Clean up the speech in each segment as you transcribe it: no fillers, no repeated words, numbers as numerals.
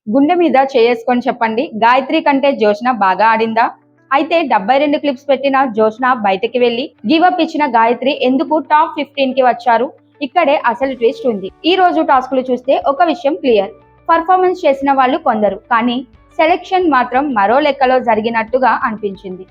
గుండె మీద చేసుకొని చెప్పండి, గాయత్రి కంటే జోష్న బాగా ఆడిందా? అయితే 72 క్లిప్స్ పెట్టిన జోష్న బయటకి వెళ్లి గివప్ ఇచ్చిన గాయత్రి ఎందుకు టాప్ 15 కి వచ్చారు? ఇక్కడే అసలు ట్విస్ట్ ఉంది. ఈ రోజు టాస్కులు చూస్తే ఒక విషయం క్లియర్. పర్ఫార్మెన్స్ చేసిన వాళ్ళు కొందరు, కానీ సెలెక్షన్ మాత్రం మరో లెక్కలో జరిగినట్టుగా అనిపించింది.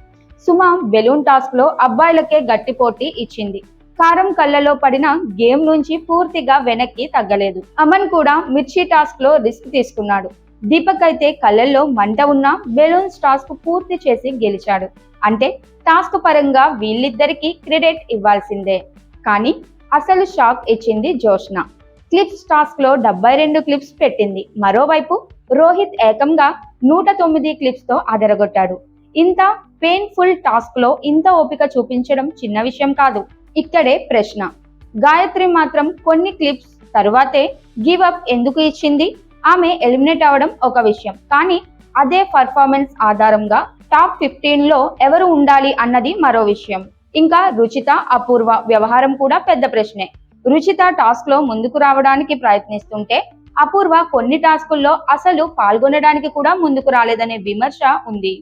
సుమ బెలూన్ టాస్క్ లో అబ్బాయిలకే గట్టి పోటీ ఇచ్చింది. కారం కళ్ళలో పడిన గేమ్ నుంచి పూర్తిగా వెనక్కి తగ్గలేదు. అమన్ కూడా మిర్చి టాస్క్ లో రిస్క్ తీసుకున్నాడు. దీపక్ అయితే కళ్ళల్లో మంట ఉన్న బెలూన్స్ టాస్క్ పూర్తి చేసి గెలిచాడు. అంటే టాస్క్ పరంగా వీళ్ళిద్దరికీ క్రెడిట్ ఇవ్వాల్సిందే. కానీ అసలు షాక్ ఇచ్చింది జోష్న. క్లిప్స్ టాస్క్ లో 72 క్లిప్స్ పెట్టింది. మరోవైపు రోహిత్ ఏకంగా 109 క్లిప్స్ తో అదరగొట్టాడు. ఇంత పెయిన్ఫుల్ టాస్క్ లో ఇంత ఓపిక చూపించడం చిన్న విషయం కాదు. ఇక్కడే ప్రశ్న, గాయత్రి మాత్రం కొన్ని క్లిప్స్ తరువాతే గివ్ అప్ ఎందుకు ఇచ్చింది? ఆమె ఎలిమినేట్ అవ్వడం ఒక విషయం, కానీ అదే పర్ఫార్మెన్స్ ఆధారంగా టాప్ 15 లో ఎవరు ఉండాలి అన్నది మరో విషయం. ఇంకా రుచిత, అపూర్వ వ్యవహారం కూడా పెద్ద ప్రశ్నే. రుచిత టాస్క్ లో ముందుకు రావడానికి ప్రయత్నిస్తుంటే అపూర్వ కొన్ని టాస్కుల్లో అసలు పాల్గొనడానికి కూడా ముందుకు రాలేదనే విమర్శ ఉంది.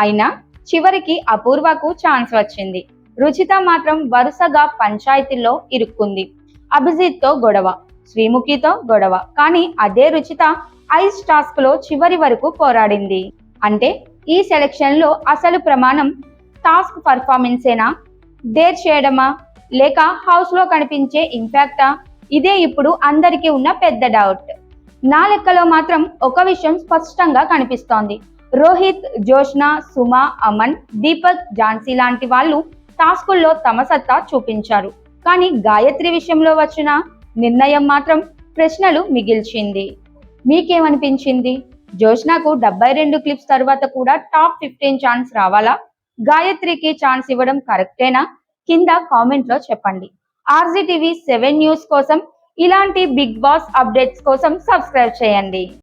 అయినా చివరికి అపూర్వకు ఛాన్స్ వచ్చింది. రుచిత మాత్రం వరుసగా పంచాయతీల్లో ఇరుక్కుంది. అభిజిత్ తో గొడవ, శ్రీముఖితో గొడవ, కానీ అదే రుచిత ఐస్ టాస్క్ లో చివరి వరకు పోరాడింది. అంటే ఈ సెలక్షన్ లో అసలు ప్రమాణం టాస్క్ పర్ఫార్మెన్సేనా, డేర్ చేయడమా, లేక హౌస్ లో కనిపించే ఇంపాక్టా? ఇదే ఇప్పుడు అందరికీ ఉన్న పెద్ద డౌట్. నా లెక్కలో మాత్రం ఒక విషయం స్పష్టంగా కనిపిస్తోంది. రోహిత్, జోష్న, సుమ, అమన్, దీపక్, ఝాన్సీ లాంటి వాళ్ళు టాస్కుల్లో తమ సత్తా చూపించారు. కానీ గాయత్రి విషయంలో వచ్చిన నిర్ణయం మాత్రం ప్రశ్నలు మిగిల్చింది. మీకేమనిపించింది? జోష్నకు 72 క్లిప్స్ తర్వాత కూడా టాప్ 15 ఛాన్స్ రావాలా? గాయత్రికి ఛాన్స్ ఇవ్వడం కరెక్టేనా? కింద కామెంట్ లో చెప్పండి. RZTV 7 న్యూస్ కోసం, ఇలాంటి బిగ్ బాస్ అప్డేట్స్ కోసం సబ్స్క్రైబ్ చేయండి.